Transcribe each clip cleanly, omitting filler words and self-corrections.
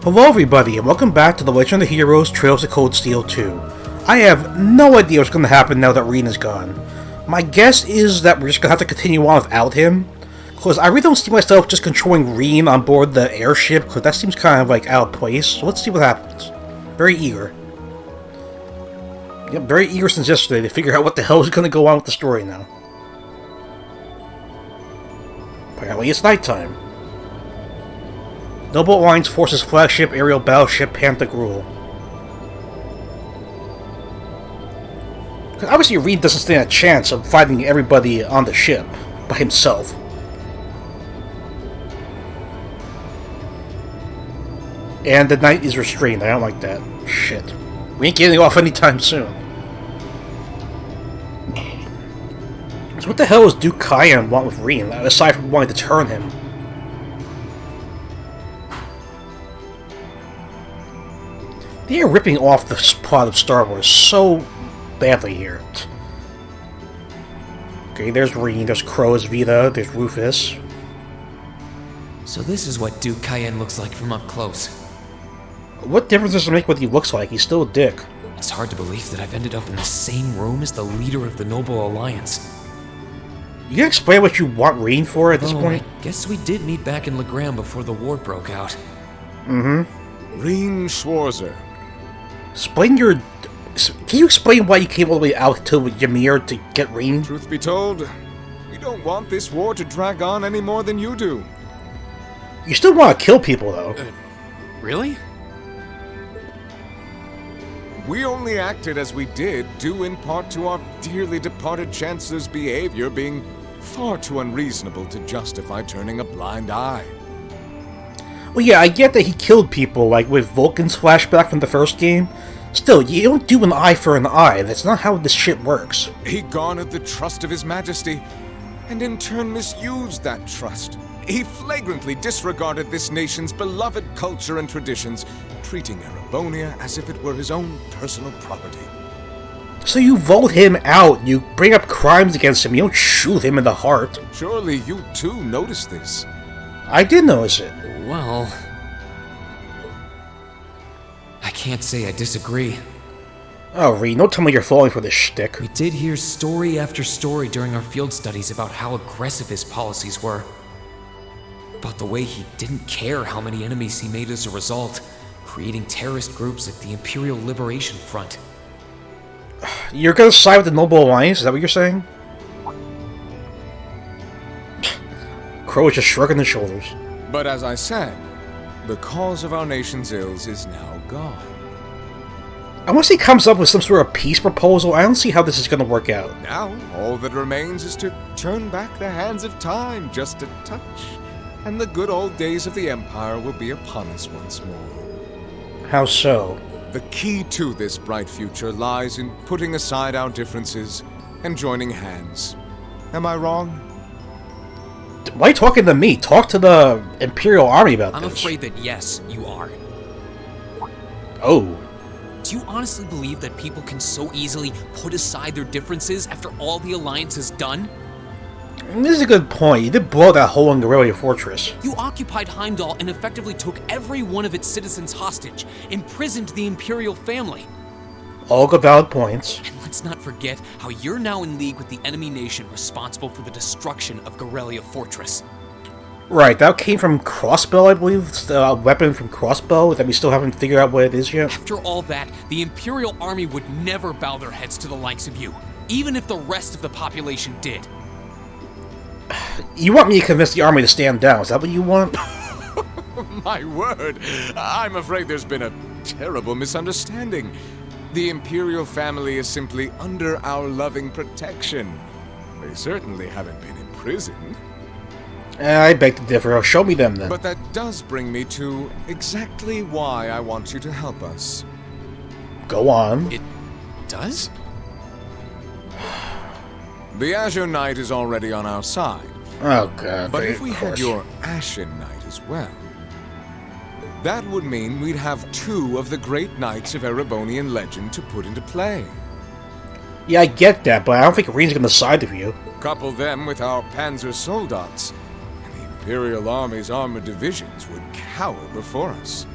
Hello everybody, and welcome back to the Legend of the Heroes Trails of Cold Steel 2. I have no idea what's going to happen now that Reen is gone. My guess is that we're just going to have to continue on without him, because I really don't see myself just controlling Reen on board the airship, because that seems kind of like out of place, so let's see what happens. Very eager. Yep, very eager since yesterday to figure out what the hell is going to go on with the story now. Apparently it's nighttime. Noble Alliance Forces flagship aerial battleship Panther Gruel. Obviously Reed doesn't stand a chance of fighting everybody on the ship by himself. And the night is restrained. I don't like that. Shit. We ain't getting off anytime soon. So what the hell does Duke Kyan want with Reen, aside from wanting to turn him? They are ripping off the plot of Star Wars so badly here. Okay, there's Reen, there's Crow's Vita, there's Rufus. So this is what Duke Cayenne looks like from up close. What difference does it make what he looks like? He's still a dick. It's hard to believe that I've ended up in the same room as the leader of the Noble Alliance. You can explain what you want Reen for at this point? I guess we did meet back in Legram before the war broke out. Mm-hmm. Reen Schwarzer. Explain your... Can you explain why you came all the way out to Ymir to get Reen? Truth be told, we don't want this war to drag on any more than you do. You still want to kill people, though. Really? We only acted as we did, due in part to our dearly departed Chancellor's behavior being far too unreasonable to justify turning a blind eye. Well, yeah, I get that he killed people, like with Vulcan's flashback from the first game. Still, you don't do an eye for an eye. That's not how this shit works. He garnered the trust of His Majesty, and in turn misused that trust. He flagrantly disregarded this nation's beloved culture and traditions, treating Erebonia as if it were his own personal property. So you vote him out, you bring up crimes against him, you don't shoot him in the heart. Surely you too noticed this. I did notice it. Well... I can't say I disagree. Oh, Reen, don't tell me you're falling for this shtick. We did hear story after story during our field studies about how aggressive his policies were. About the way he didn't care how many enemies he made as a result, creating terrorist groups like the Imperial Liberation Front. You're gonna side with the Noble Alliance? Is that what you're saying? Crow is just shrugging his shoulders. But as I said, the cause of our nation's ills is now gone. Unless he comes up with some sort of peace proposal, I don't see how this is gonna work out. Now, all that remains is to turn back the hands of time just a touch, and the good old days of the Empire will be upon us once more. How so? The key to this bright future lies in putting aside our differences and joining hands. Am I wrong? Why are you talking to me? Talk to the Imperial Army about I'm this. afraid that yes, you are. Oh. Do you honestly believe that people can so easily put aside their differences after all the Alliance has done? This is a good point. You did blow that hole in Guerrilla Fortress. You occupied Heimdall and effectively took every one of its citizens hostage, imprisoned the Imperial family. All good valid points. And let's not forget how you're now in league with the enemy nation responsible for the destruction of Guerrilla Fortress. Right, that came from Crossbow, I believe. It's the weapon from Crossbow that we still haven't figured out what it is yet. After all that, the Imperial army would never bow their heads to the likes of you, even if the rest of the population did. You want me to convince the army to stand down, is that what you want? My word, I'm afraid there's been a terrible misunderstanding. The Imperial family is simply under our loving protection. They certainly haven't been imprisoned. I beg to differ. Show me them then. But that does bring me to exactly why I want you to help us. Go on. It does? The Azure Knight is already on our side. Oh god. But if we of had course. your Ashen Knight as well, that would mean we'd have two of the great knights of Erebonian legend to put into play. Yeah, I get that, but I don't think Reen's gonna side with you. Couple them with our Panzer Soldats, and the Imperial Army's armored divisions would cower before us.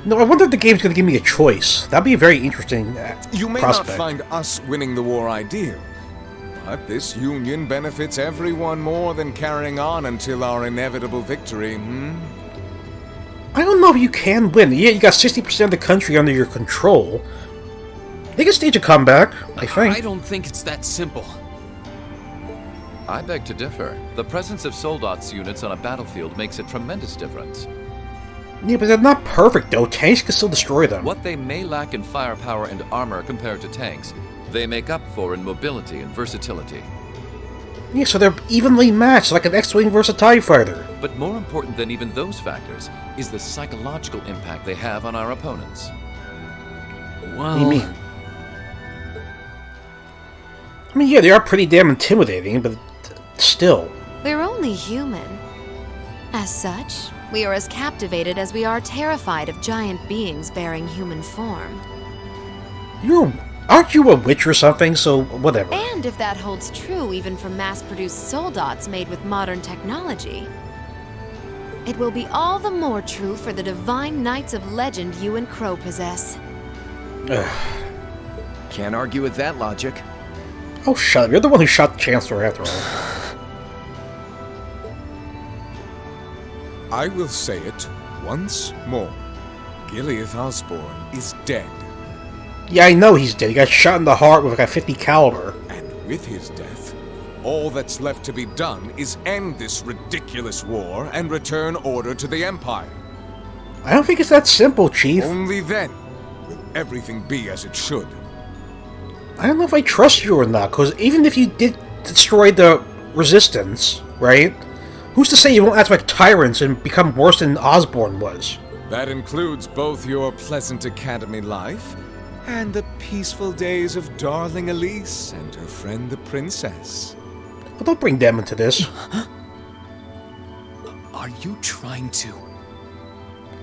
No, I wonder if the game's going to give me a choice. That'd be a very interesting You may prospect. not find us winning the war ideal, but this union benefits everyone more than carrying on until our inevitable victory, I don't know if you can win. Yeah, you got 60% of the country under your control. They can stage a comeback, I think. I don't think it's that simple. I beg to differ. The presence of soldats units on a battlefield makes a tremendous difference. Yeah, but they're not perfect, though. Tanks can still destroy them. What they may lack in firepower and armor compared to tanks, they make up for in mobility and versatility. Yeah, so they're evenly matched, like an X-Wing versus a TIE Fighter. But more important than even those factors is the psychological impact they have on our opponents. Well, What do you mean? I mean, yeah, they are pretty damn intimidating, but still. We're only human. As such, we are as captivated as we are terrified of giant beings bearing human form. Aren't you a witch or something, so whatever. And if that holds true even for mass-produced soldats made with modern technology, it will be all the more true for the divine knights of legend you and Crow possess. Can't argue with that logic. Oh, shut up. You're the one who shot the Chancellor after all. I will say it once more. Gileath Osborne is dead. Yeah, I know he's dead. He got shot in the heart with like a 50 caliber. And with his death, all that's left to be done is end this ridiculous war and return order to the Empire. I don't think it's that simple, Chief. Only then will everything be as it should. I don't know if I trust you or not, because even if you did destroy the Resistance, right? Who's to say you won't act like tyrants and become worse than Osborne was? That includes both your pleasant academy life and the peaceful days of darling Elise and her friend the princess. Well, don't bring them into this. Are you trying to?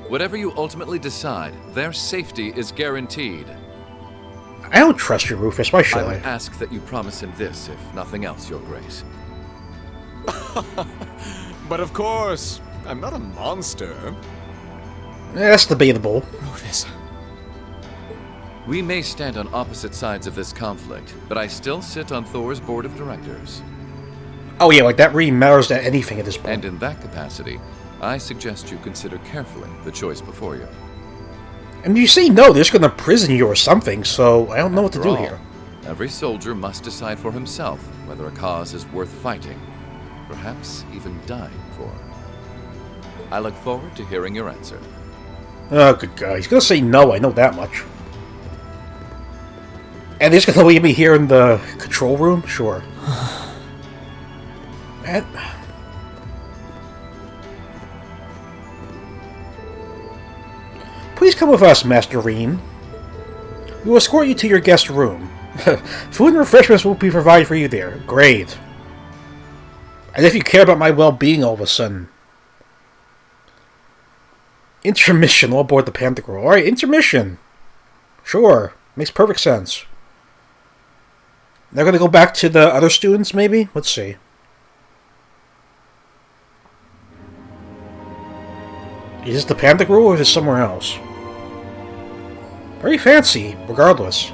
Whatever you ultimately decide, their safety is guaranteed. I don't trust you, Rufus. Why should I I? would ask that you promise him this, if nothing else, Your Grace. But of course, I'm not a monster. That's debatable. Rufus. We may stand on opposite sides of this conflict, but I still sit on Thor's board of directors. Oh yeah, like that really matters to anything at this point. And in that capacity, I suggest you consider carefully the choice before you. And you say no, they're just gonna prison you or something, so I don't know what to After do all, here. Every soldier must decide for himself whether a cause is worth fighting, perhaps even dying for. I look forward to hearing your answer. Oh, good God. He's gonna say no, I know that much. And they're just gonna leave me here in the control room? Sure. And... Please come with us, Master Reen. We will escort you to your guest room. Food and refreshments will be provided for you there. Great. As if you care about my well-being all of a sudden. Intermission, all aboard the Panther Girl. Alright, intermission. Sure, makes perfect sense. They're gonna go back to the other students, maybe? Let's see. Is this the Panther Girl or is it somewhere else? Very fancy, regardless.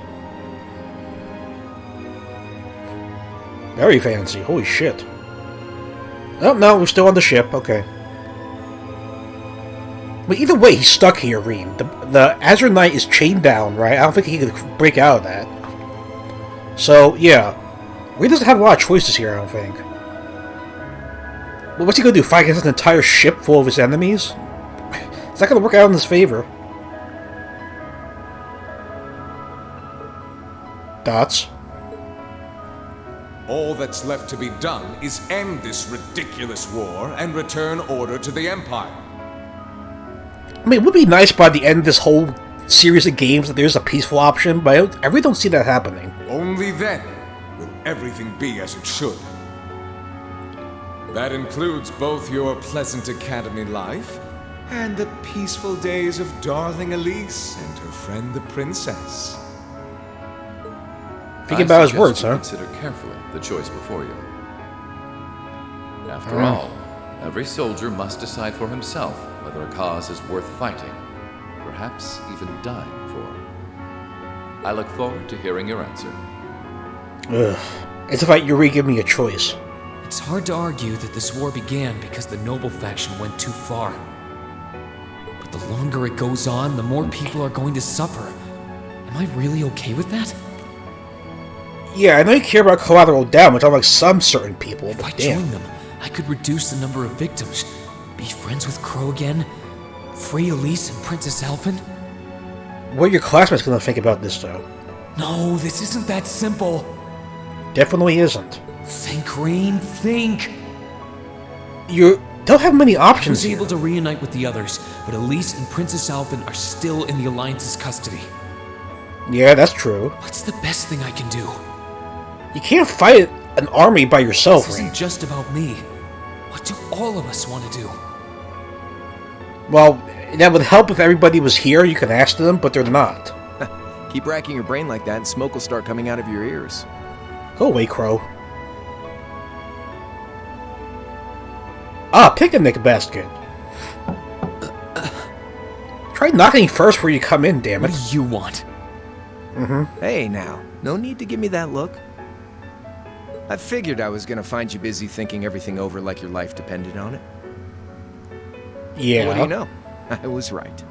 Very fancy, holy shit. Oh, no, we're still on the ship, okay. But either way, he's stuck here, Reen. The Azure Knight is chained down, right? I don't think he could break out of that. So, yeah. Reen doesn't have a lot of choices here, I don't think. But what's he gonna do, fight against an entire ship full of his enemies? It's not gonna work out in his favor. Dots? All that's left to be done is end this ridiculous war and return order to the Empire. I mean, it would be nice by the end of this whole series of games that there's a peaceful option, but I really don't see that happening. Only then will everything be as it should. That includes both your pleasant academy life and the peaceful days of darling Elise and her friend the princess. Thinking about his words, huh? Consider carefully the choice before you. After all, every soldier must decide for himself whether a cause is worth fighting, perhaps even dying for. I look forward to hearing your answer. Ugh. As if you're re-giving me a choice. It's hard to argue that this war began because the noble faction went too far. But the longer it goes on, the more people are going to suffer. Am I really okay with that? Yeah, I know you care about collateral damage, unlike some certain people, If I but damn. join them, I could reduce the number of victims, be friends with Crow again, free Elise and Princess Elfin. What are your classmates gonna think about this, though? No, this isn't that simple. Definitely isn't. Think, Rain, think. You don't have many I options was here. able to reunite with the others, but Elise and Princess Elfin are still in the Alliance's custody. Yeah, that's true. What's the best thing I can do? You can't fight an army by yourself, This Rain. isn't just about me. What do all of us want to do? Well, that would help if everybody was here, you could ask them, but they're not. Keep racking your brain like that and smoke will start coming out of your ears. Go away, Crow. Ah, picnic basket. Try knocking first before you come in, damn What it. do you want? Hey now, no need to give me that look. I figured I was gonna find you busy thinking everything over like your life depended on it. Yeah. What do you know? I was right.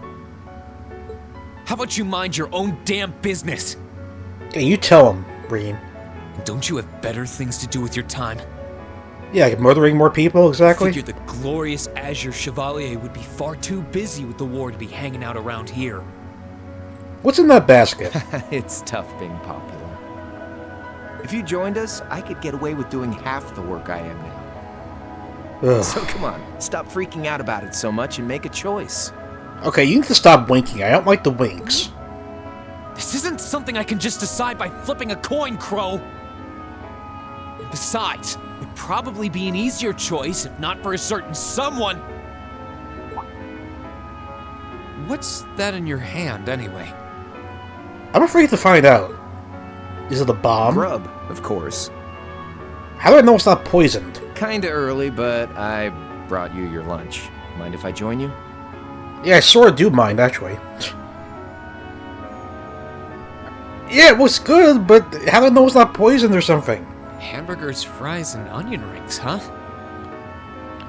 How about you mind your own damn business? Yeah, you tell him, Reen. Don't you have better things to do with your time? Yeah, like murdering more people, exactly? Figured the glorious Azure Chevalier would be far too busy with the war to be hanging out around here. What's in that basket? It's tough being popular. If you joined us, I could get away with doing half the work I am now. Ugh. So come on, stop freaking out about it so much and make a choice. Okay, you need to stop winking. I don't like the winks. This isn't something I can just decide by flipping a coin, Crow. And besides, it'd probably be an easier choice if not for a certain someone. What's that in your hand, anyway? I'm afraid to find out. Is it a bomb? Grub, of course. How do I know it's not poisoned? Kinda early, but I brought you your lunch. Mind if I join you? Yeah, I sort of do mind, actually. Yeah, it looks good, but how do I know it's not poisoned or something? Hamburgers, fries, and onion rings, huh?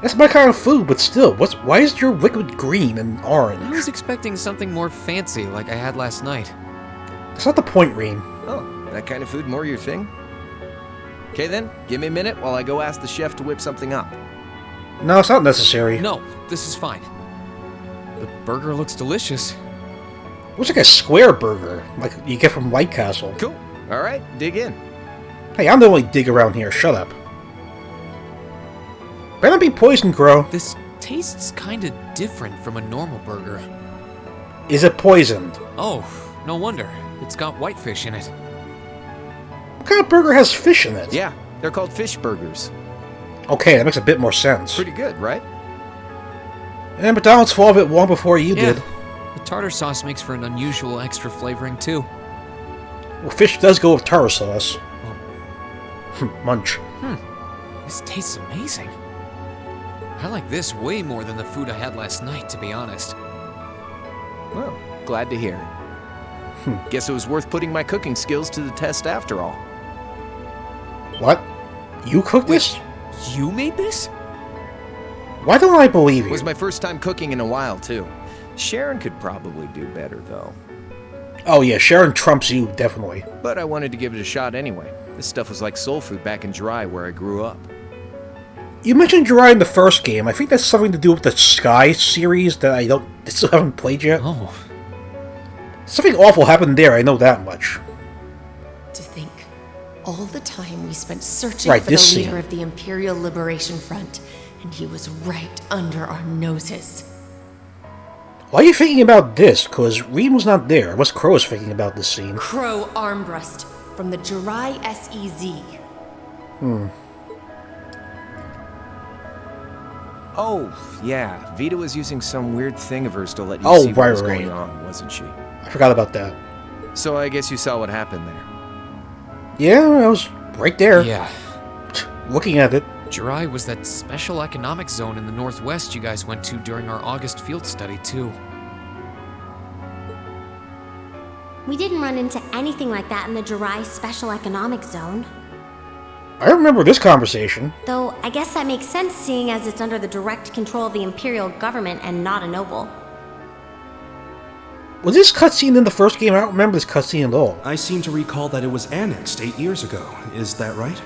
That's my kind of food, but still, why is your liquid green and I orange? was expecting something more fancy like I had last night. That's not the point, Reen. Oh, that kind of food more your thing? Okay then, give me a minute while I go ask the chef to whip something up. No, it's not necessary. No, this is fine. The burger looks delicious. Looks like a square burger, like you get from White Castle. Cool. Alright, dig in. Hey, I'm the only dig around here, shut up. Better not be poisoned, Crow. This tastes kinda different from a normal burger. Is it poisoned? Oh, no wonder. It's got whitefish in it. What kind of burger has fish in it? Yeah, they're called fish burgers. Okay, that makes a bit more sense. Pretty good, right? And McDonald's thought of it long before you did. The tartar sauce makes for an unusual extra flavoring, too. Well, fish does go with tartar sauce. Munch. This tastes amazing. I like this way more than the food I had last night, to be honest. Well, glad to hear it. Guess it was worth putting my cooking skills to the test after all. What? You cooked this? You made this? Why don't I believe It you? was my first time cooking in a while, too. Sharon could probably do better, though. Oh yeah, Sharon trumps you, definitely. But I wanted to give it a shot anyway. This stuff was like soul food back in Dry, where I grew up. You mentioned Jirai in the first game. I think that's something to do with the Sky series that I still haven't played yet. Oh, Something awful happened there, I know that much. To think, all the time we spent searching Right, for the this leader scene. of the Imperial Liberation Front, and he was right under our noses. Why are you thinking about this? Because Reed was not there. What's Crow is thinking about this scene? Crow Armbrust from the Jirai SEZ. Oh, yeah. Vita was using some weird thing of hers to let you Oh, see what right, was right. going on, wasn't she? I forgot about that. So I guess you saw what happened there. Yeah, I was right there, yeah. looking at it. Jirai was that special economic zone in the northwest you guys went to during our August field study, too. We didn't run into anything like that in the Jirai Special Economic Zone. I remember this conversation. Though, I guess that makes sense seeing as it's under the direct control of the Imperial government and not a noble. Was this cutscene in the first game? I don't remember this cutscene at all. I seem to recall that it was annexed 8 years ago. Is that right?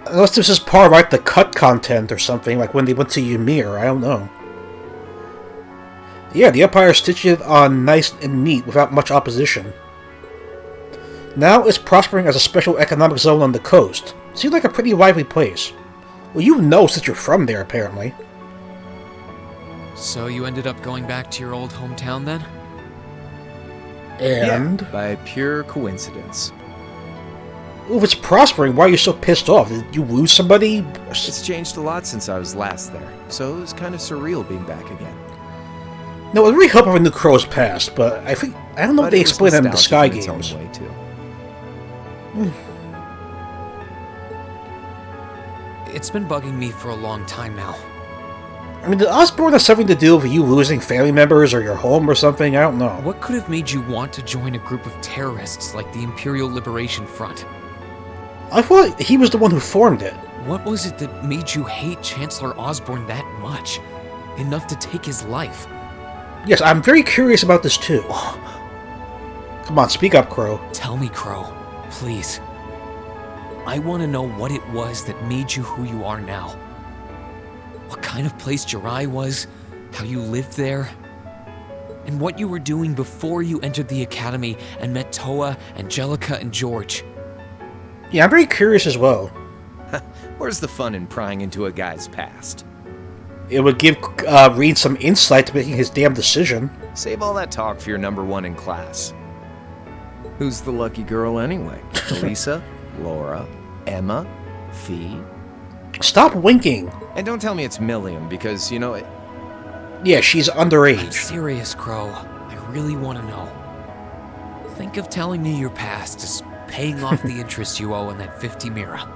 Unless this is part of like the cut content or something, like when they went to Ymir, I don't know. Yeah, the Empire stitched it on nice and neat without much opposition. Now it's prospering as a special economic zone on the coast. Seems like a pretty lively place. Well, you know since you're from there, apparently. So you ended up going back to your old hometown then? And? Yeah, by pure coincidence. Well, if it's prospering, why are you so pissed off? Did you lose somebody? It's changed a lot since I was last there, so it was kind of surreal being back again. No, it really helped if I knew Crow's past, but I don't know if they explain that in the Sky Games. Way too. It's been bugging me for a long time now. I mean, did Osborn have something to do with you losing family members or your home or something? I don't know. What could have made you want to join a group of terrorists like the Imperial Liberation Front? I thought he was the one who formed it. What was it that made you hate Chancellor Osborn that much? Enough to take his life? Yes, I'm very curious about this too. Come on, speak up, Crow. Tell me, Crow. Please. I want to know what it was that made you who you are now. What kind of place Jirai was, how you lived there, and what you were doing before you entered the academy and met Toa, Angelica, and George. Yeah, I'm very curious as well. Where's the fun in prying into a guy's past? It would give Reed some insight to making his damn decision. Save all that talk for your number one in class. Who's the lucky girl anyway? Elisa? Laura? Emma? Fee? Stop winking. And don't tell me it's Milliam, because, you know... Yeah, she's underage. I'm serious, Crow. I really want to know. Think of telling me your past as paying off the interest you owe on that 50 Mira.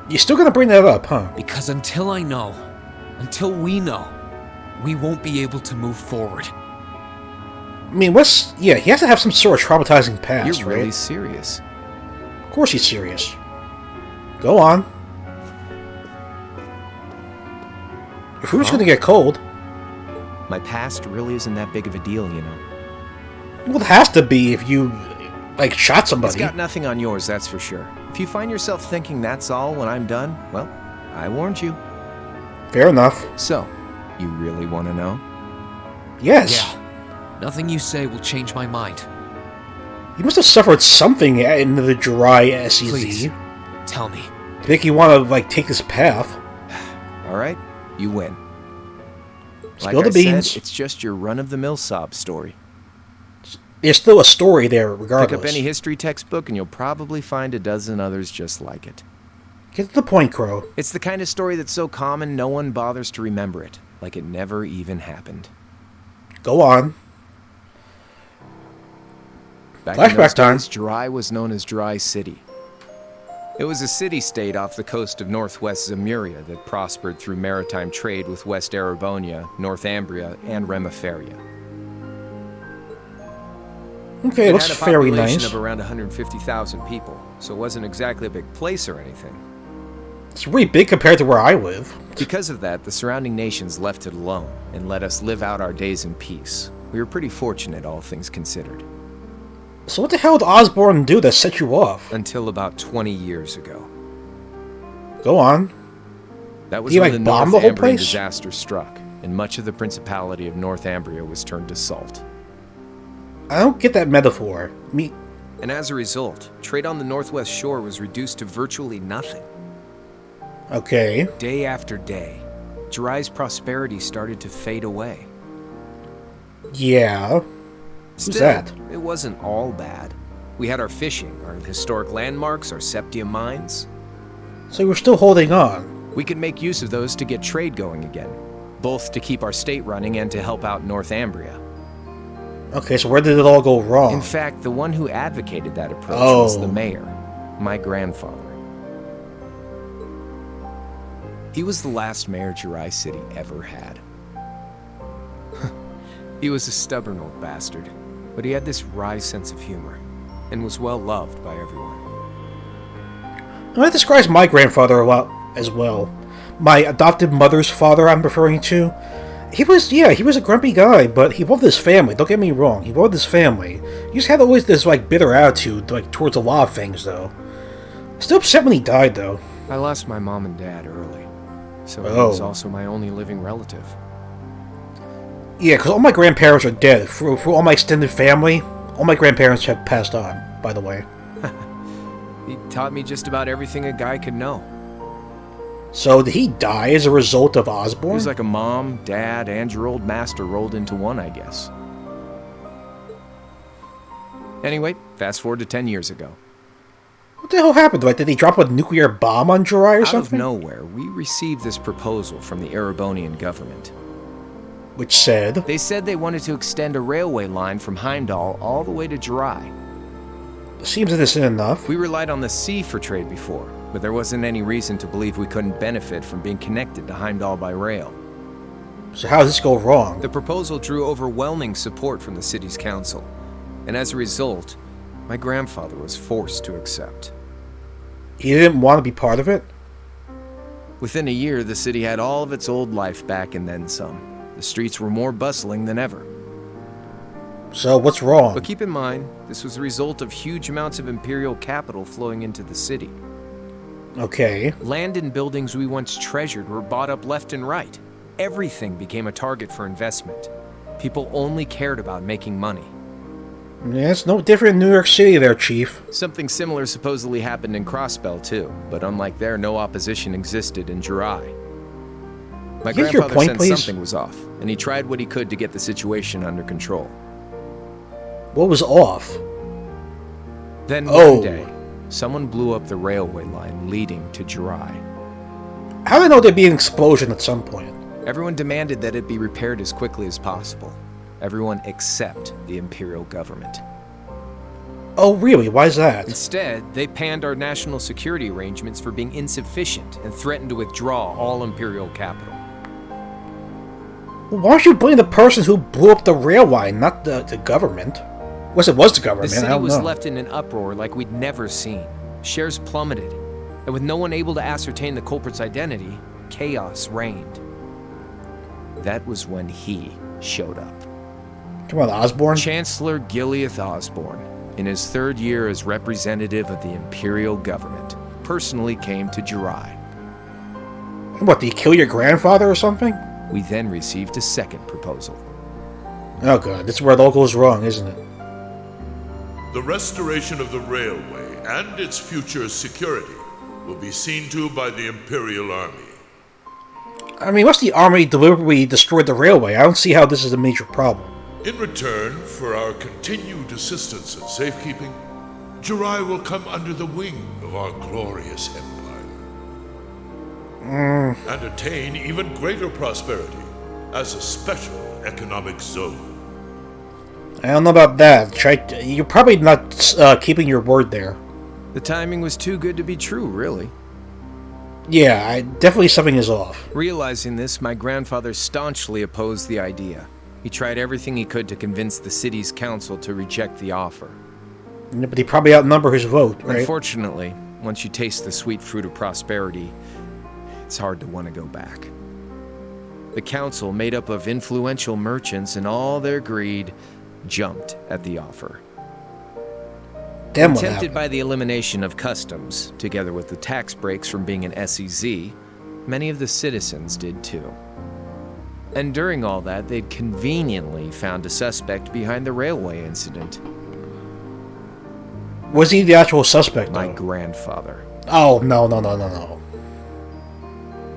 You're still gonna bring that up, huh? Because until I know, until we know, we won't be able to move forward. I mean, he has to have some sort of traumatizing past, You're right? really serious. Of course he's serious. Go on. Your food's gonna get cold. My past really isn't that big of a deal, you know. Well, it has to be if you, like, shot somebody. It's got nothing on yours, that's for sure. If you find yourself thinking that's all when I'm done, well, I warned you. Fair enough. So, you really want to know? Yes. Yeah. Nothing you say will change my mind. You must have suffered something in the Jirai SEZ. Please, tell me. To make you want to, like, take this path. Alright, you win. Spill the beans. Said, it's just your run-of-the-mill sob story. There's still a story there, regardless. Pick up any history textbook and you'll probably find a dozen others just like it. Get to the point, Crow. It's the kind of story that's so common no one bothers to remember it, like it never even happened. Go on. Back Flashback in those time. days, Jirai was known as Jirai City. It was a city-state off the coast of northwest Zemuria that prospered through maritime trade with West Erebonia, Northumbria, and Remaferia. Okay, it looks very nice. It had a population of around 150,000 people, so it wasn't exactly a big place or anything. It's really big compared to where I live. Because of that, the surrounding nations left it alone and let us live out our days in peace. We were pretty fortunate, all things considered. So what the hell did Osborn do that set you off? Until about 20 years ago. Go on. That was Did he, when like, the bomb the whole Northumbrian place? disaster struck, and much of the Principality of Northumbria was turned to salt. I don't get that metaphor. And as a result, trade on the northwest shore was reduced to virtually nothing. Okay. Day after day, Jirai's prosperity started to fade away. Yeah. Who's Still, that? It wasn't all bad. We had our fishing, our historic landmarks, our septium mines. So we're still holding on. We could make use of those to get trade going again, both to keep our state running and to help out Northumbria. Okay, so where did it all go wrong? In fact, the one who advocated that approach was the mayor, my grandfather. He was the last mayor Jirai City ever had. He was a stubborn old bastard. but he had this wry sense of humor, and was well loved by everyone. And that describes my grandfather a lot as well. My adopted mother's father I'm referring to. He was a grumpy guy, but he loved his family, don't get me wrong, he loved his family. He just had always this, bitter attitude, towards a lot of things, though. Still upset when he died, though. I lost my mom and dad early, so he was also my only living relative. Yeah, because all my grandparents are dead. For all my extended family, all my grandparents have passed on, by the way. He taught me just about everything a guy could know. So did he die as a result of Osborn? He was like a mom, dad, and your old master rolled into one, I guess. Anyway, fast forward to 10 years ago. What the hell happened? Did they drop a nuclear bomb on Jirai or something? Out of nowhere, we received this proposal from the Erebonian government. Which said? They said they wanted to extend a railway line from Heimdall all the way to Jirai. Seems innocent enough. We relied on the sea for trade before, but there wasn't any reason to believe we couldn't benefit from being connected to Heimdall by rail. So how does this go wrong? The proposal drew overwhelming support from the city's council, and as a result, my grandfather was forced to accept. He didn't want to be part of it? Within a year, the city had all of its old life back and then some. The streets were more bustling than ever. So what's wrong? But keep in mind, this was the result of huge amounts of imperial capital flowing into the city. Okay. Land and buildings we once treasured were bought up left and right. Everything became a target for investment. People only cared about making money. Yeah, it's no different in New York City there, Chief. Something similar supposedly happened in Crossbell, too, but unlike there, no opposition existed in Jirai. My grandfather sensed something was off, and he tried what he could to get the situation under control. What was off? Then one day, someone blew up the railway line leading to Jirai. How did I know there'd be an explosion at some point? Everyone demanded that it be repaired as quickly as possible. Everyone except the Imperial government. Oh, really? Why is that? Instead, they panned our national security arrangements for being insufficient and threatened to withdraw all Imperial capital. Well, why don't you blame the person who blew up the rail line, not the government? It was the government, The city was left in an uproar like we'd never seen. Shares plummeted, and with no one able to ascertain the culprit's identity, chaos reigned. That was when he showed up. Come on, Osborn? Chancellor Gileath Osborn, in his third year as representative of the Imperial government, personally came to Jirai. What, did he kill your grandfather or something? We then received a second proposal. Oh god, this is where it all goes wrong, isn't it? The restoration of the railway and its future security will be seen to by the Imperial Army. I mean, once the army deliberately destroyed the railway, I don't see how this is a major problem. In return for our continued assistance in safekeeping, Jirai will come under the wing of our glorious empire. And attain even greater prosperity as a special economic zone. I don't know about that. You're probably not keeping your word there. The timing was too good to be true, really. Yeah, definitely something is off. Realizing this, my grandfather staunchly opposed the idea. He tried everything he could to convince the city's council to reject the offer. Yeah, but he probably outnumbered his vote, right? Unfortunately, once you taste the sweet fruit of prosperity, it's hard to want to go back. The council, made up of influential merchants and all their greed, jumped at the offer. Then what Tempted happened? by the elimination of customs, together with the tax breaks from being an SEZ, many of the citizens did too. And during all that, they'd conveniently found a suspect behind the railway incident. Was he the actual suspect, though? My grandfather. Oh, no.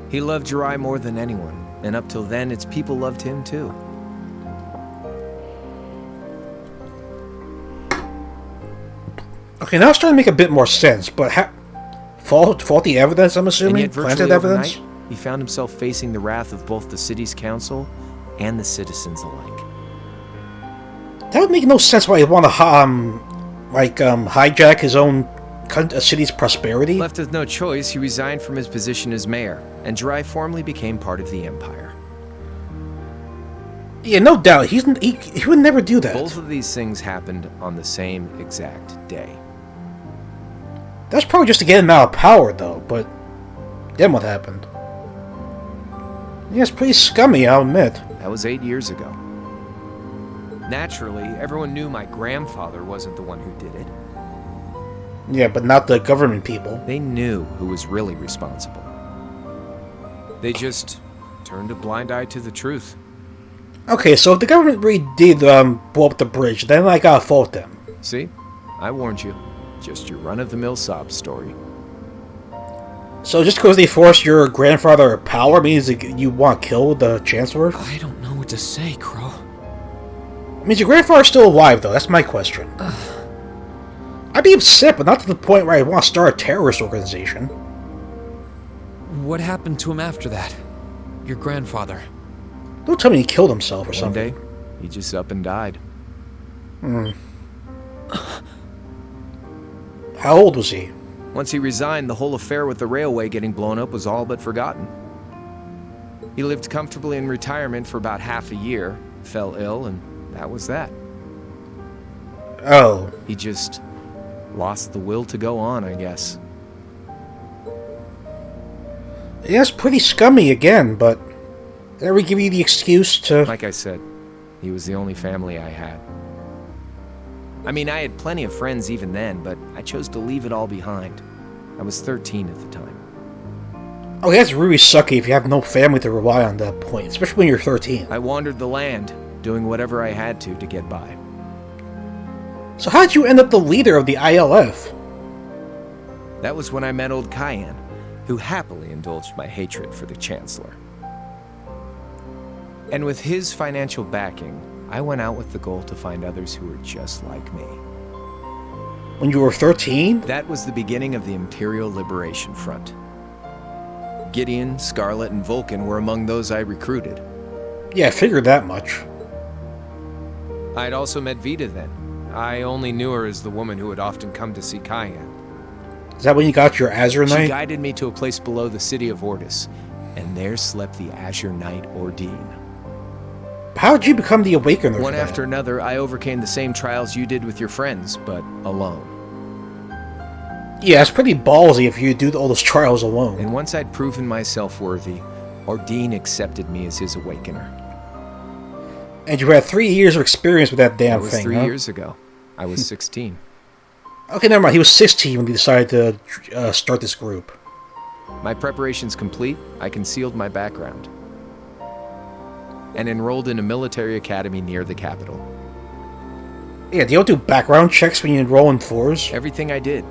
He loved Jirai more than anyone, and up till then, its people loved him too. Okay, now it's starting to make a bit more sense, but faulty evidence, I'm assuming? And yet, Planted evidence? overnight, he found himself facing the wrath of both the city's council and the citizens alike. That would make no sense why he'd want to, hijack his own city's prosperity. Left with no choice, he resigned from his position as mayor, and Jirai formally became part of the empire. Yeah, no doubt. He would never do that. Both of these things happened on the same exact day. That's probably just to get him out of power, though, but then what happened? Yeah, it's pretty scummy, I'll admit. That was 8 years ago. Naturally, everyone knew my grandfather wasn't the one who did it. Yeah, but not the government people. They knew who was really responsible. They just turned a blind eye to the truth. Okay, so if the government really did blow up the bridge, then I gotta fault them. See? I warned you. Just your run-of-the-mill sob story. So just because they forced your grandfather power means that you want to kill the Chancellor? I don't know what to say, Crow. Means your grandfather's still alive, though. That's my question. I'd be upset, but not to the point where I want to start a terrorist organization. What happened to him after that? Your grandfather? Don't tell me he killed himself or something. One day, he just up and died. How old was he? Once he resigned, the whole affair with the railway getting blown up was all but forgotten. He lived comfortably in retirement for about half a year, fell ill, and that was that. Oh. He just lost the will to go on, I guess. Yeah, it's pretty scummy again, but did I ever give you the excuse to... Like I said, he was the only family I had. I mean, I had plenty of friends even then, but I chose to leave it all behind. I was 13 at the time. Oh, that's really sucky if you have no family to rely on at that point, especially when you're 13. I wandered the land, doing whatever I had to get by. So how did you end up the leader of the ILF? That was when I met old Cayenne, who happily indulged my hatred for the Chancellor. And with his financial backing, I went out with the goal to find others who were just like me. When you were 13? That was the beginning of the Imperial Liberation Front. Gideon, Scarlet, and Vulcan were among those I recruited. Yeah, I figured that much. I'd also met Vita then. I only knew her as the woman who would often come to see Cayenne. Is that when you got your Azure Knight? She guided me to a place below the city of Ortis, and there slept the Azure Knight Ordine. How did you become the Awakener? One after another, I overcame the same trials you did with your friends, but alone. Yeah, it's pretty ballsy if you do all those trials alone. And once I'd proven myself worthy, Ordine accepted me as his Awakener. And you had 3 years of experience with that damn thing, That was 3 years ago. I was 16. Okay, never mind. He was 16 when he decided to start this group. My preparations complete, I concealed my background and enrolled in a military academy near the capital. Yeah, do you do background checks when you enroll in fours? Everything I did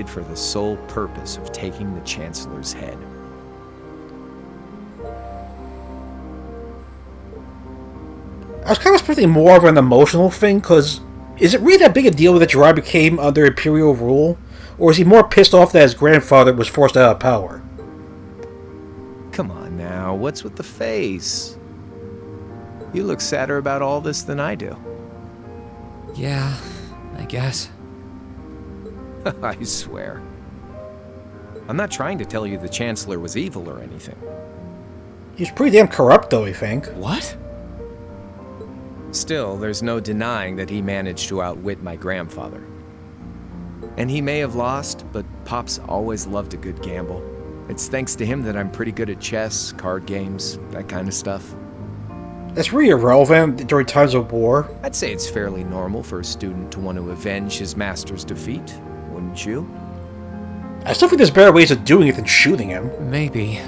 for the sole purpose of taking the Chancellor's head. I was kind of expecting more of an emotional thing, because is it really that big a deal that Jiraiya became under Imperial rule? Or is he more pissed off that his grandfather was forced out of power? Come on now, what's with the face? You look sadder about all this than I do. Yeah, I guess. I swear. I'm not trying to tell you the Chancellor was evil or anything. He was pretty damn corrupt, though, I think. What? Still, there's no denying that he managed to outwit my grandfather. And he may have lost, but Pop's always loved a good gamble. It's thanks to him that I'm pretty good at chess, card games, that kind of stuff. That's really irrelevant during times of war. I'd say it's fairly normal for a student to want to avenge his master's defeat, wouldn't you? I still think there's better ways of doing it than shooting him. Maybe.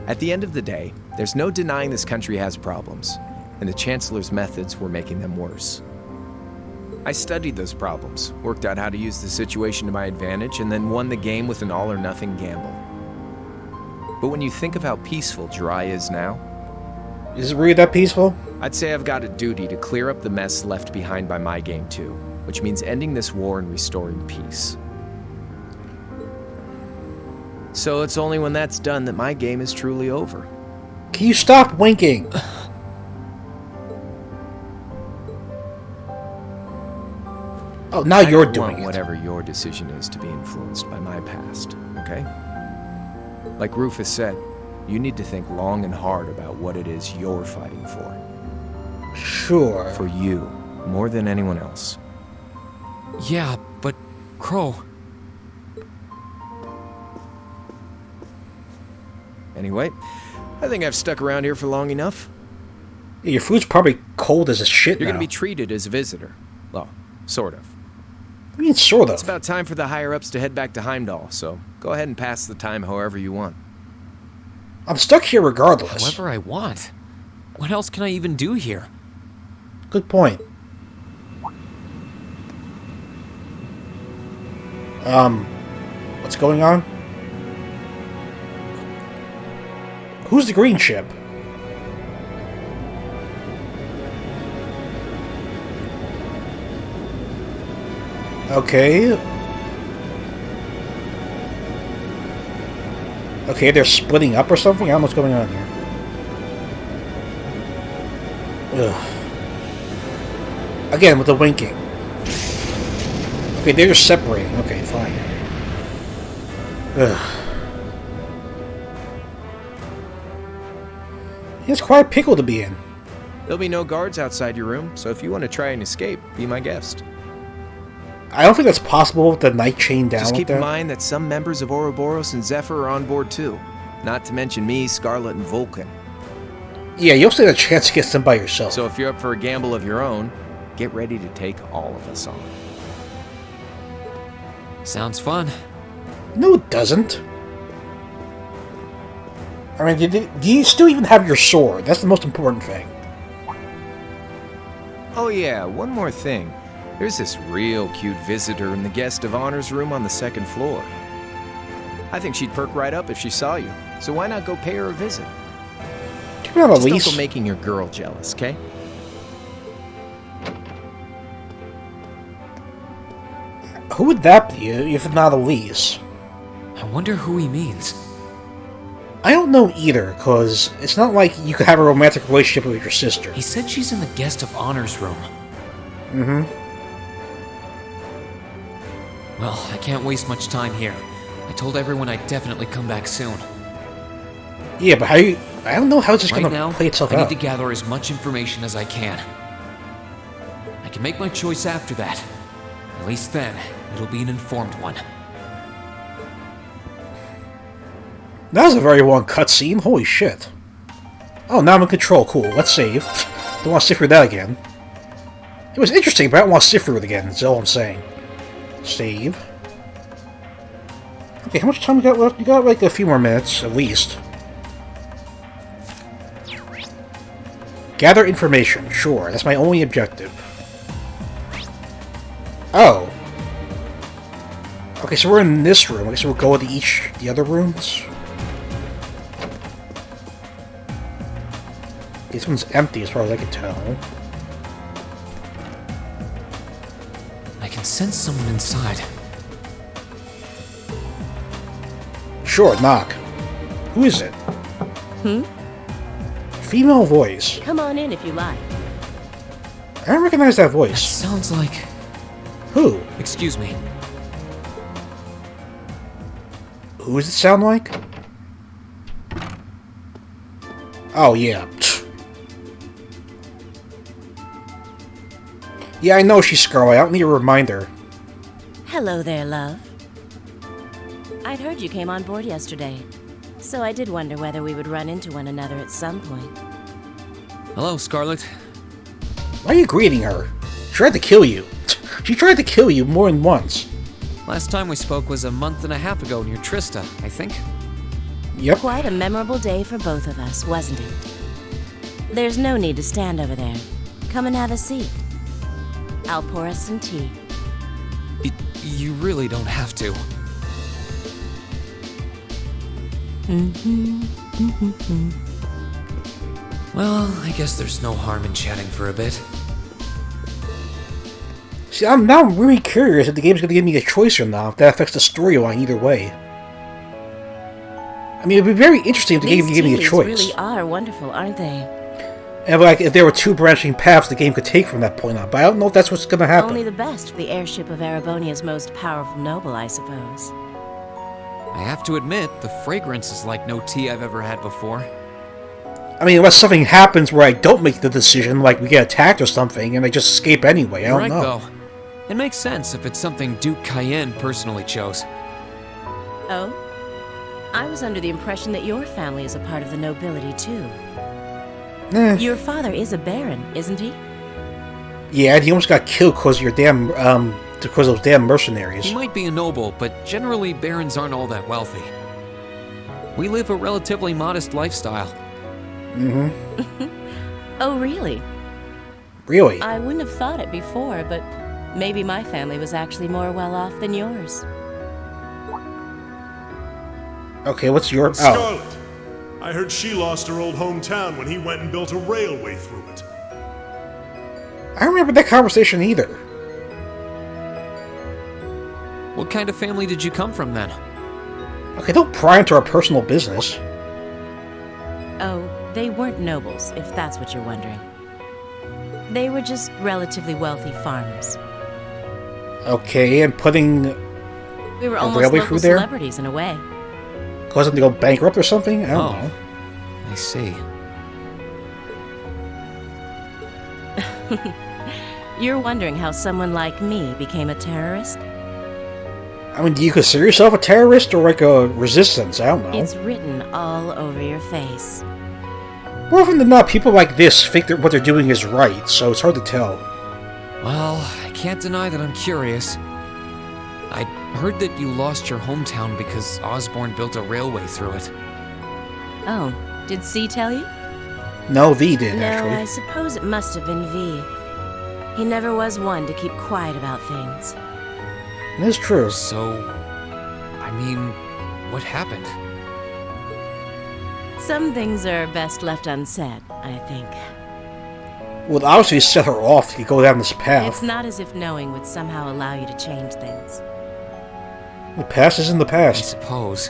At the end of the day, there's no denying this country has problems, and the Chancellor's methods were making them worse. I studied those problems, worked out how to use the situation to my advantage, and then won the game with an all-or-nothing gamble. But when you think of how peaceful Jiraiya is now... Is it really that peaceful? I'd say I've got a duty to clear up the mess left behind by my game too, which means ending this war and restoring peace. So it's only when that's done that my game is truly over. Can you stop winking? Oh, now you're doing it. Whatever your decision is to be influenced by my past, okay? Like Rufus said, you need to think long and hard about what it is you're fighting for. Sure. For you, more than anyone else. Yeah, but Crow, Anyway, I think I've stuck around here for long enough. Yeah, your food's probably cold as a shit You're now. gonna be treated as a visitor. Well, sort of. I mean, sort of. It's about time for the higher-ups to head back to Heimdall, so go ahead and pass the time however you want. I'm stuck here regardless. however I want. What else can I even do here? Good point. What's going on? Who's the green ship? Okay. Okay, they're splitting up or something? I don't know what's going on here. Ugh. Again, with the winking. Okay, they're just separating. Okay, fine. Ugh. It's quite a pickle to be in. There'll be no guards outside your room, so if you want to try and escape, be my guest. I don't think that's possible with the night chain down Just like keep in mind that some members of Ouroboros and Zephyr are on board too. Not to mention me, Scarlet, and Vulcan. Yeah, you'll stand a chance against them by yourself. So if you're up for a gamble of your own, get ready to take all of us on. Sounds fun. No, it doesn't. I mean, do you still even have your sword? That's the most important thing. Oh yeah, one more thing. There's this real cute visitor in the guest of honors room on the second floor. I think she'd perk right up if she saw you, so why not go pay her a visit? Do you have a Just lease? don't go making your girl jealous, okay? Who would that be if not Elise? I wonder who he means. I don't know either, because it's not like you could have a romantic relationship with your sister. He said she's in the guest of honors room. Mm-hmm. Well, I can't waste much time here. I told everyone I'd definitely come back soon. Yeah, but I don't know how it's just Right gonna now, play itself I out. need to gather as much information as I can. I can make my choice after that. At least then, it'll be an informed one. That was a very long cutscene. Holy shit. Oh, now I'm in control. Cool. Let's save. Don't want to sit through that again. It was interesting, but I don't want to sit through it again. That's all I'm saying. Save. Okay, how much time we got left? We got like a few more minutes, at least. Gather information. Sure, that's my only objective. Oh. Okay, so we're in this room. I guess we'll go into the other rooms. This one's empty as far as I can tell. I can sense someone inside. Sure, knock. Who is it? Female voice. Come on in if you like. I don't recognize that voice. Sounds like... Who? Excuse me. Who does it sound like? Oh, yeah. Yeah, I know she's Scarlet. I don't need a reminder. Hello there, love. I'd heard you came on board yesterday, so I did wonder whether we would run into one another at some point. Hello, Scarlet. Why are you greeting her? She tried to kill you. She tried to kill you more than once. Last time we spoke was a month and a half ago near Trista, I think. Yep. Quite a memorable day for both of us, wasn't it? There's no need to stand over there. Come and have a seat. I'll pour us some tea. You really don't have to. Well, I guess there's no harm in chatting for a bit. See, I'm now really curious if the game's going to give me a choice or not, if that affects the storyline either way. I mean, it'd be very interesting if the game gave me a These choice. really are wonderful, aren't they? And like, if there were two branching paths the game could take from that point on, but I don't know if that's what's going to happen. Only the best for the airship of Erebonia's most powerful noble, I suppose. I have to admit, the fragrance is like no tea I've ever had before. I mean, unless something happens where I don't make the decision, like we get attacked or something, and I just escape anyway, I don't know. Though. It makes sense if it's something Duke Cayenne personally chose. Oh? I was under the impression that your family is a part of the nobility, too. Your father is a baron, isn't he? Yeah, and he almost got killed because of those damn mercenaries. He might be a noble, but generally barons aren't all that wealthy. We live a relatively modest lifestyle. Oh, really? Really? I wouldn't have thought it before, but maybe my family was actually more well-off than yours. Okay, what's your... Scarlet! I heard she lost her old hometown when he went and built a railway through it. I don't remember that conversation either. What kind of family did you come from, then? Okay, don't pry into our personal business. Oh, they weren't nobles, if that's what you're wondering. They were just relatively wealthy farmers. Okay, and putting We were a almost railway local through there? celebrities in a way. Cause them to go bankrupt or something? I don't know. I see. You're wondering how someone like me became a terrorist? I mean, do you consider yourself a terrorist or like a resistance? I don't know. It's written all over your face. More often than not, people like this think that what they're doing is right, so it's hard to tell. Well, I can't deny that I'm curious. I heard that you lost your hometown because Osborne built a railway through it. Oh, did C tell you? No, V did, No, actually. I suppose it must have been V. He never was one to keep quiet about things. That's true. So, I mean, what happened? Some things are best left unsaid, I think. Well, it obviously set her off to go down this path. It's not as if knowing would somehow allow you to change things. The past is in the I past. suppose.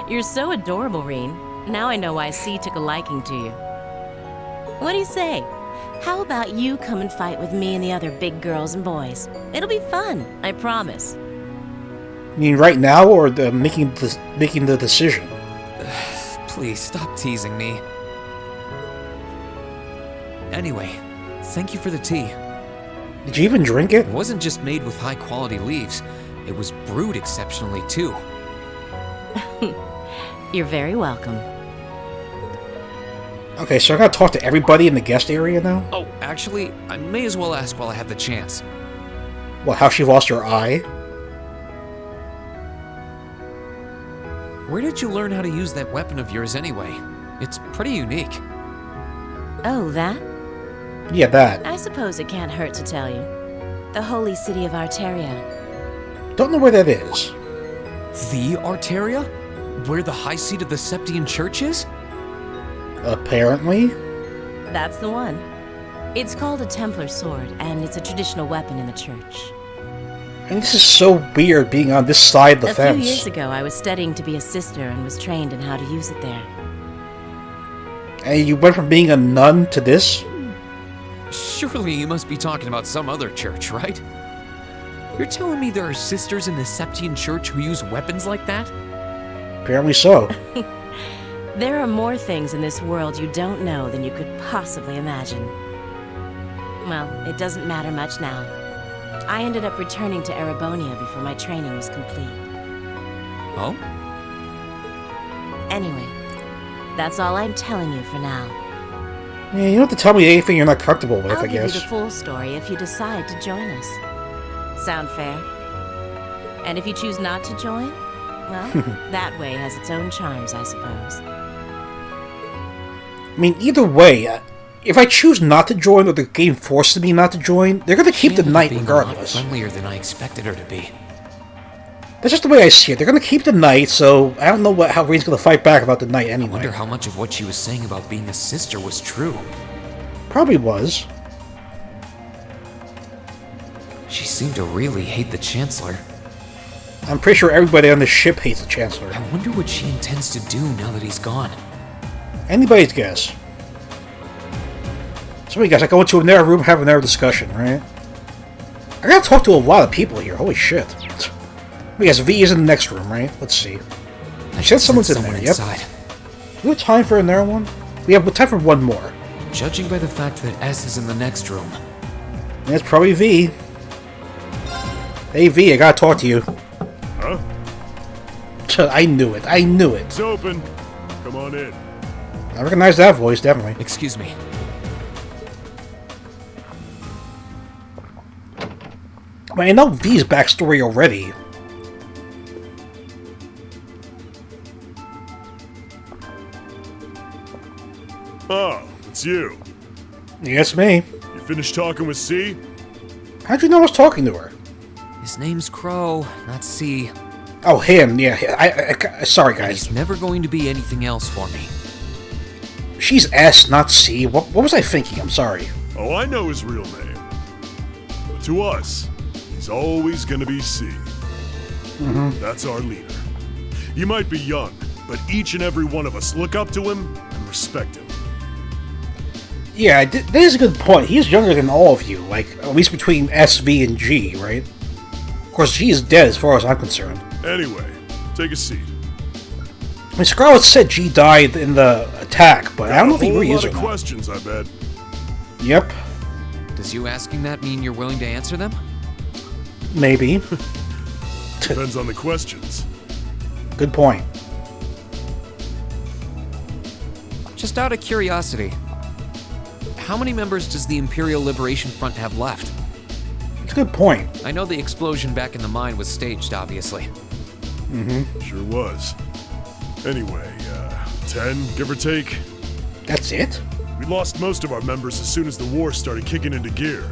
You're so adorable, Reen. Now I know why C took a liking to you. What do you say? How about you come and fight with me and the other big girls and boys? It'll be fun, I promise. You mean right now, or making the decision? Please, stop teasing me. Anyway, thank you for the tea. Did you even drink it? It wasn't just made with high-quality leaves. It was brewed exceptionally, too. You're very welcome. Okay, so I gotta talk to everybody in the guest area now? Oh, actually, I may as well ask while I have the chance. What, how she lost her eye? Where did you learn how to use that weapon of yours anyway? It's pretty unique. Oh, that? Yeah, that. I suppose it can't hurt to tell you. The holy city of Arteria. Don't know where that is. The Arteria? Where the high seat of the Septian Church is? Apparently. That's the one. It's called a Templar sword, and it's a traditional weapon in the church. And this is so weird being on this side of the fence. A few years ago, I was studying to be a sister and was trained in how to use it there. And you went from being a nun to this? Surely you must be talking about some other church, right? You're telling me there are sisters in the Septian Church who use weapons like that? Apparently so. There are more things in this world you don't know than you could possibly imagine. Well, it doesn't matter much now. I ended up returning to Erebonia before my training was complete. Oh? Anyway, that's all I'm telling you for now. Yeah, you don't have to tell me anything you're not comfortable with, I'll I give guess. you the full story if you decide to join us. Sound fair? And if you choose not to join, well, that way has its own charms, I suppose. I mean, either way, if I choose not to join or the game forces me not to join, they're going to keep the night regardless. A lot friendlier than I expected her to be. That's just the way I see it. They're going to keep the night, so I don't know how Reen's going to fight back about the night anyway. I wonder how much of what she was saying about being a sister was true. Probably was. She seemed to really hate the Chancellor. I'm pretty sure everybody on this ship hates the Chancellor. I wonder what she intends to do now that he's gone. Anybody's guess. So, you guys, I go into another room, have another discussion, right? I gotta talk to a lot of people here. Holy shit. Yes, V is in the next room, right? Let's see. I said someone's in there. Inside. Yep. Do we have time for another one? We have time for one more. Judging by the fact that S is in the next room. That's probably V. Hey V, I gotta talk to you. Huh? I knew it. I knew it. It's open. Come on in. I recognize that voice, definitely. Excuse me. I know V's backstory already. Oh, it's you. Yes, me. You finished talking with C? How'd you know I was talking to her? His name's Crow, not C. Oh, him. Yeah. Sorry, guys. He's never going to be anything else for me. She's S, not C. What was I thinking? I'm sorry. Oh, I know his real name. But to us, he's always gonna be C. That's our leader. He might be young, but each and every one of us look up to him and respect him. Yeah, that is a good point. He's younger than all of you, like, at least between S, V, and G, right? Of course, G is dead as far as I'm concerned. Anyway, take a seat. I mean, Scarlet said G died in the attack, but I don't know if he really is or not. Questions, I bet. Yep. Does you asking that mean you're willing to answer them? Maybe. Depends on the questions. Good point. Just out of curiosity, how many members does the Imperial Liberation Front have left? It's a good point. I know the explosion back in the mine was staged, obviously. Sure was. Anyway, 10, give or take. That's it? We lost most of our members as soon as the war started kicking into gear.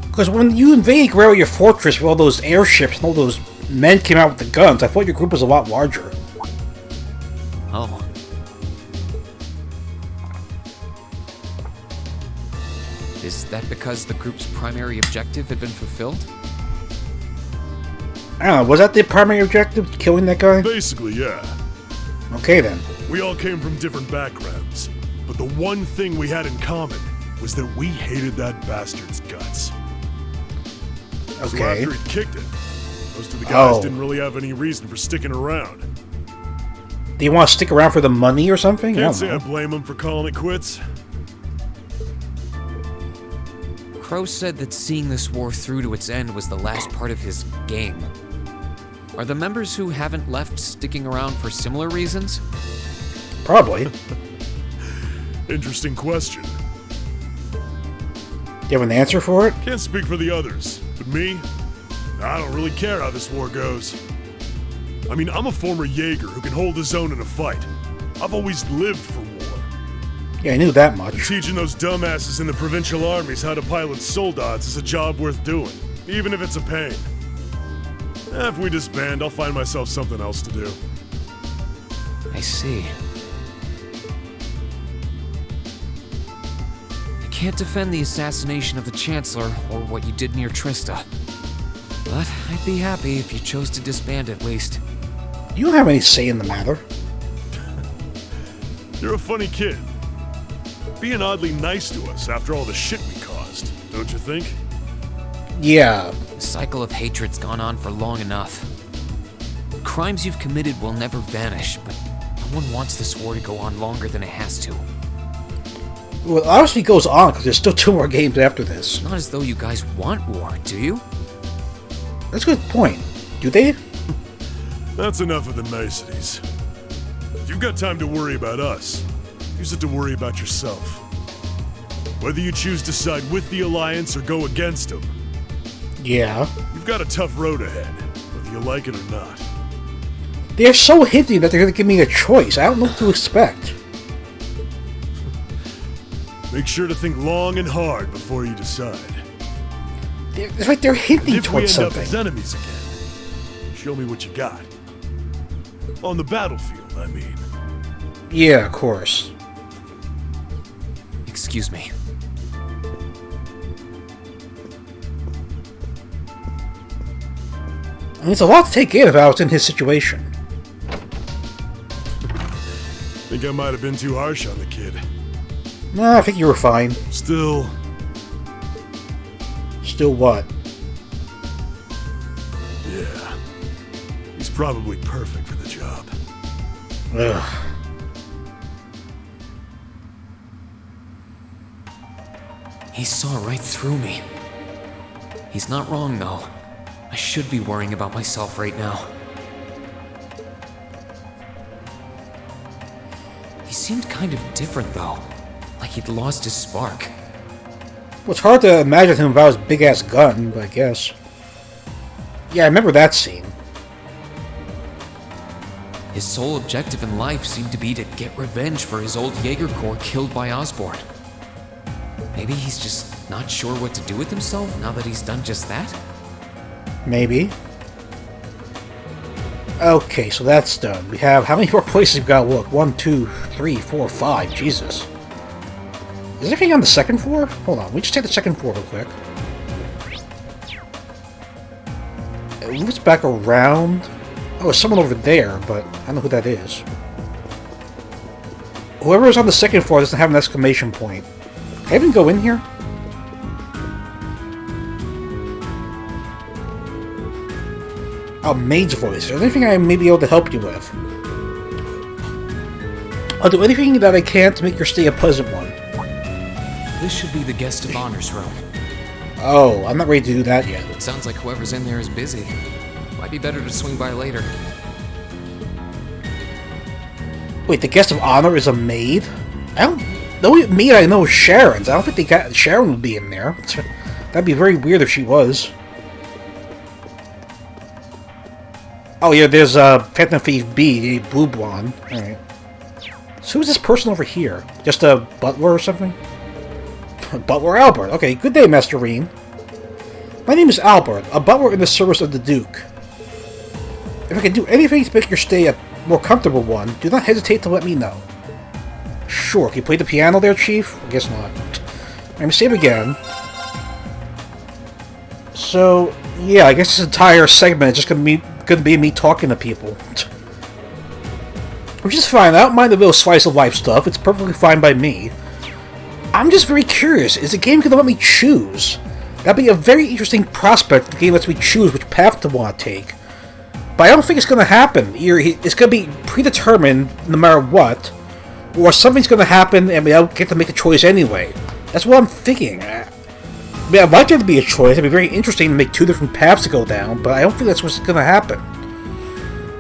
Because when you invaded Guerrilla Fortress with all those airships and all those men came out with the guns, I thought your group was a lot larger. Oh. Is that because the group's primary objective had been fulfilled? I don't know, was that the primary objective, killing that guy? Basically, yeah. Okay then. We all came from different backgrounds, but the one thing we had in common was that we hated that bastard's guts. So Okay. after he kicked it, most of the guys Oh. didn't really have any reason for sticking around. Do you want to stick around for the money or something? I Can't don't say I know. blame him for calling it quits. Crow said that seeing this war through to its end was the last part of his game. Are the members who haven't left sticking around for similar reasons? Probably. Interesting question. You have an answer for it? Can't speak for the others, but me, I don't really care how this war goes. I mean, I'm a former Jaeger who can hold his own in a fight. I've always lived for war. Yeah, I knew that much. And teaching those dumbasses in the provincial armies how to pilot soldats is a job worth doing, even if it's a pain. If we disband, I'll find myself something else to do. I see. I can't defend the assassination of the Chancellor or what you did near Trista. But I'd be happy if you chose to disband at least. You don't have any say in the matter. You're a funny kid. Being oddly nice to us after all the shit we caused, don't you think? Yeah. The cycle of hatred's gone on for long enough. The crimes you've committed will never vanish, but no one wants this war to go on longer than it has to. Well, it obviously goes on because there's still 2 more games after this. It's not as though you guys want war, do you? That's a good point. Do they? That's enough of the niceties. If you've got time to worry about us, use it to worry about yourself. Whether you choose to side with the Alliance or go against them, Yeah. you've got a tough road ahead, whether you like it or not. They're so hinting that they're going to give me a choice. I don't know what to expect. Make sure to think long and hard before you decide. It's like they're And hinting if we towards end up something. as enemies again, show me what you got. On the battlefield, I mean. Yeah, of course. Excuse me. I mean, it's a lot to take in if I was in his situation. Think I might have been too harsh on the kid. Nah, I think you were fine. Still, Still what? Yeah. He's probably perfect for the job. Ugh. He saw right through me. He's not wrong, though. I should be worrying about myself right now. He seemed kind of different, though. Like he'd lost his spark. Well, it's hard to imagine him without his big-ass gun, but I guess. Yeah, I remember that scene. His sole objective in life seemed to be to get revenge for his old Jaeger Corps killed by Osborn. Maybe he's just not sure what to do with himself now that he's done just that? Maybe. Okay, so that's done. We have... How many more places we've got to look? 1, 2, 3, 4, 5. Jesus. Is there anything on the second floor? Hold on, we just take the second floor real quick. It moves back around. Oh, there's someone over there, but I don't know who that is. Whoever is on the second floor doesn't have an exclamation point. Can I even go in here? Oh, maid's voice. Is there anything I may be able to help you with? I'll do anything that I can to make your stay a pleasant one. This should be the guest of honor's room. Oh, I'm not ready to do that yet. It sounds like whoever's in there is busy. Might be better to swing by later. Wait, the guest of honor is a maid? I don't... The only maid I know is Sharon's. I don't think Sharon would be in there. That'd be very weird if she was. Oh yeah, there's Phantom Thief B, the blue blonde. Alright. So who's this person over here? Just a butler or something? Butler Albert. Okay, good day, Master Reen. My name is Albert, a butler in the service of the Duke. If I can do anything to make your stay a more comfortable one, do not hesitate to let me know. Sure, can you play the piano there, Chief? I guess not. Let me save again. So, yeah, I guess this entire segment is just gonna be me talking to people. Which is fine, I don't mind the little slice of life stuff, it's perfectly fine by me. I'm just very curious, is the game gonna let me choose? That'd be a very interesting prospect if the game lets me choose which path to want to take. But I don't think it's gonna happen. Either it's gonna be predetermined no matter what, or something's gonna happen and I'll get to make a choice anyway. That's what I'm thinking. I mean, I'd like there to be a choice. It'd be very interesting to make two different paths to go down, but I don't think that's what's gonna happen.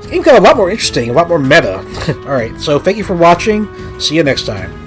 This game got a lot more interesting, a lot more meta. Alright, so thank you for watching. See you next time.